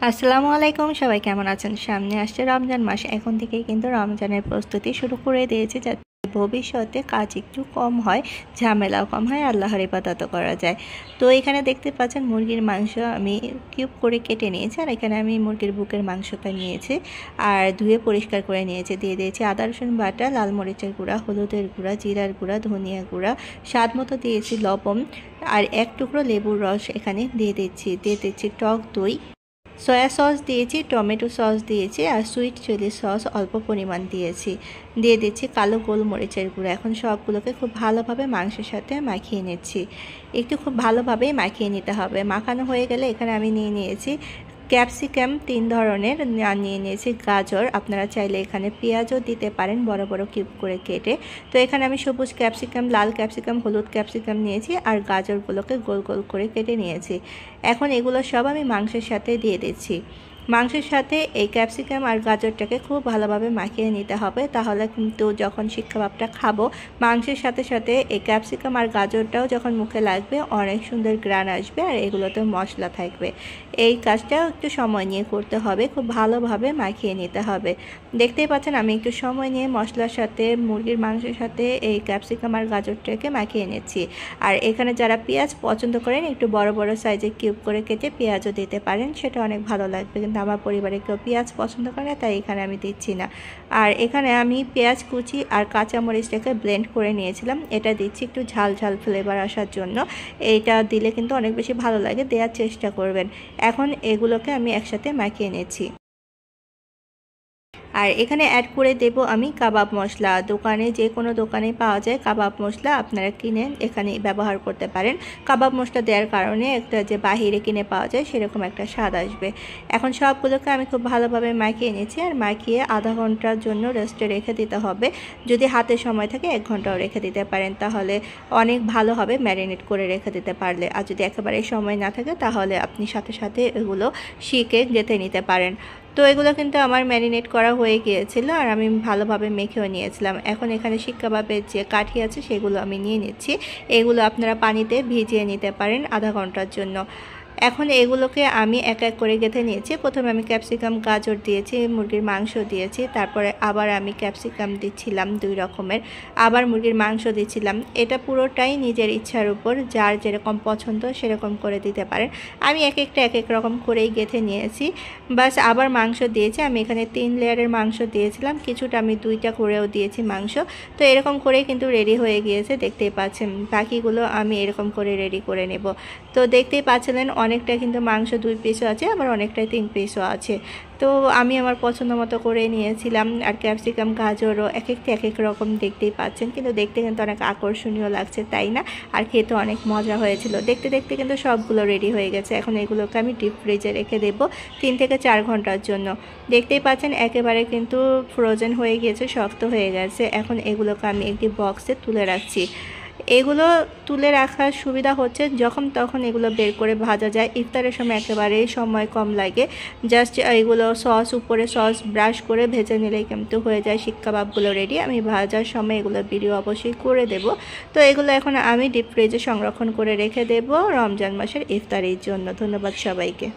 আসসালামু আলাইকুম, সবাই কেমন আছেন? সামনে আসছে রমজান মাস। এখন থেকেই কিন্তু রমজানের প্রস্তুতি শুরু করে দিয়েছি, যাতে ভবিষ্যতে কাজ একটু কম হয়, ঝামেলাও কম হয়, আল্লাহর ইবাদতও করা যায়। তো এখানে দেখতে পাচ্ছেন মুরগির মাংস আমি কিউব করে কেটে নিয়েছি, আর এখানে আমি মুরগির বুকের মাংসটা নিয়েছি আর ধুয়ে পরিষ্কার করে নিয়েছি। দিয়ে দিয়েছি আদা রসুন বাটা, লাল মরিচের গুঁড়া, হলুদের গুঁড়া, জিরার গুঁড়া, ধনিয়া গুঁড়া, স্বাদ মতো দিয়েছি লবণ, আর এক টুকরো লেবুর রস এখানে দিয়ে দিচ্ছি টক দই, সয়া সস দিয়েছি, টমেটো সস দিয়েছি, আর সুইট চিলি সস অল্প পরিমাণ দিয়েছি। দিয়ে দিচ্ছি কালো গোলমরিচের গুঁড়ো। এখন সবগুলোকে খুব ভালোভাবে মাংসের সাথে মাখিয়ে নিচ্ছি। একটু খুব ভালোভাবেই মাখিয়ে নিতে হবে। মাখানো হয়ে গেলে এখানে আমি নিয়ে নিয়েছি ক্যাপসিকাম 3 ধরনের, নিয়ে নিয়েছি গাজর। আপনারা চাইলে এখানে পেঁয়াজও দিতে পারেন বড় বড় কিউব করে কেটে। তো এখানে আমি সবুজ ক্যাপসিকাম, লাল ক্যাপসিকাম, হলুদ ক্যাপসিকাম নিয়েছি, আর গাজরগুলোকে গোল গোল করে কেটে নিয়েছি। এখন এগুলো সব আমি মাংসের সাথে দিয়ে দিচ্ছি। মাংসের সাথে এই ক্যাপসিকাম আর গাজরটাকে খুব ভালোভাবে মাখিয়ে নিতে হবে, তাহলে কিন্তু যখন শিক কাবাবটা খাবো, মাংসের সাথে সাথে এই ক্যাপসিকাম আর গাজরটাও যখন মুখে লাগবে অনেক সুন্দর গ্রান আসবে, আর এগুলোতে মশলা থাকবে। এই কাজটাও একটু সময় নিয়ে করতে হবে, খুব ভালোভাবে মাখিয়ে নিতে হবে। দেখতেই পাচ্ছেন আমি একটু সময় নিয়ে মশলার সাথে, মুরগির মাংসের সাথে এই ক্যাপসিকাম আর গাজরটাকে মাখিয়ে নিচ্ছি। আর এখানে যারা পেঁয়াজ পছন্দ করেন, একটু বড় বড় সাইজে কিউব করে কেটে পেঁয়াজও দিতে পারেন, সেটা অনেক ভালো লাগবে। কিন্তু আমার পরিবারে কেউ পেঁয়াজ পছন্দ করে না, তাই এখানে আমি দিচ্ছি না। আর এখানে আমি পেঁয়াজ কুচি আর কাঁচামরিচটাকে ব্লেন্ড করে নিয়েছিলাম, এটা দিচ্ছি একটু ঝাল ঝাল ফ্লেভার আসার জন্য। এইটা দিলে কিন্তু অনেক বেশি ভালো লাগে, দেওয়ার চেষ্টা করবেন। এখন এগুলোকে আমি একসাথে মাখিয়ে নিচ্ছি। আর এখানে অ্যাড করে দেব আমি কাবাব মশলা। দোকানে, যে কোনো দোকানে পাওয়া যায় কাবাব মশলা, আপনারা কিনে এখানে ব্যবহার করতে পারেন। কাবাব মশলা দেওয়ার কারণে একটা যে বাহিরে কিনে পাওয়া যায় সেরকম একটা স্বাদ আসবে। এখন সবগুলোকে আমি খুব ভালোভাবে মাখিয়ে নিয়েছি, আর মাখিয়ে আধা ঘন্টার জন্য রেস্টে রেখে দিতে হবে। যদি হাতে সময় থাকে 1 ঘন্টাও রেখে দিতে পারেন, তাহলে অনেক ভালো হবে ম্যারিনেট করে রেখে দিতে পারলে। আর যদি একেবারে সময় না থাকে, তাহলে আপনি সাথে সাথে এগুলো শিকে গেঁথে নিতে পারেন। তো এগুলো কিন্তু আমার ম্যারিনেট করা হয়ে গিয়েছিল, আর আমি ভালোভাবে মেখেও নিয়েছিলাম। এখন এখানে শিক কাবাবের যে কাঠি আছে সেগুলো আমি নিয়ে নিচ্ছি। এগুলো আপনারা পানিতে ভিজিয়ে নিতে পারেন আধা ঘন্টার জন্য। এখন এগুলোকে আমি এক এক করে গেঁথে নিয়েছি। প্রথমে আমি ক্যাপসিকাম গাজর দিয়েছি, মুরগির মাংস দিয়েছি, তারপরে আবার আমি ক্যাপসিকাম দিচ্ছিলাম 2 রকমের, আবার মুরগির মাংস দিচ্ছিলাম। এটা পুরোটাই নিজের ইচ্ছার উপর, যার যেরকম পছন্দ সেরকম করে দিতে পারেন। আমি এক এক রকম করেই গেঁথে নিয়েছি। বাস আবার মাংস দিয়েছি। আমি এখানে 3 লেয়ারের মাংস দিয়েছিলাম, কিছুটা আমি 2টা করেও দিয়েছি মাংস। তো এরকম করেই কিন্তু রেডি হয়ে গিয়েছে, দেখতেই পাচ্ছেন। বাকিগুলো আমি এরকম করে রেডি করে নেব। তো দেখতেই পাচ্ছিলেন অনেকটা কিন্তু মাংস 2 পিসও আছে, আবার অনেকটাই 3 পিসও আছে। তো আমি আমার পছন্দ মতো করে নিয়েছিলাম। আর ক্যাপসিকাম গাজরও এক এক রকম, দেখতেই পাচ্ছেন। কিন্তু দেখতে কিন্তু অনেক আকর্ষণীয় লাগছে, তাই না? আর খেতে অনেক মজা হয়েছিল। দেখতে দেখতে কিন্তু সবগুলো রেডি হয়ে গেছে। এখন এগুলোকে আমি ডিপ ফ্রিজে রেখে দেবো 3 থেকে 4 ঘন্টার জন্য। দেখতেই পাচ্ছেন একেবারে কিন্তু ফ্রোজেন হয়ে গিয়েছে, শক্ত হয়ে গেছে। এখন এগুলোকে আমি একটি বক্সে তুলে রাখছি। এগুলো তুলে রাখার সুবিধা হচ্ছে যখন তখন এগুলো বের করে ভাজা যায়। ইফতারের সময় একেবারেই সময় কম লাগে, জাস্ট এগুলো সস, উপরে সস ব্রাশ করে ভেজে নিলেই কিন্তু হয়ে যায় শিক কাবাবগুলো রেডি। আমি ভাজার সময় এগুলো ভিডিও অবশ্যই করে দেব। তো এগুলো এখন আমি ডিপ ফ্রিজে সংরক্ষণ করে রেখে দেব রমজান মাসের ইফতারির জন্য। ধন্যবাদ সবাইকে।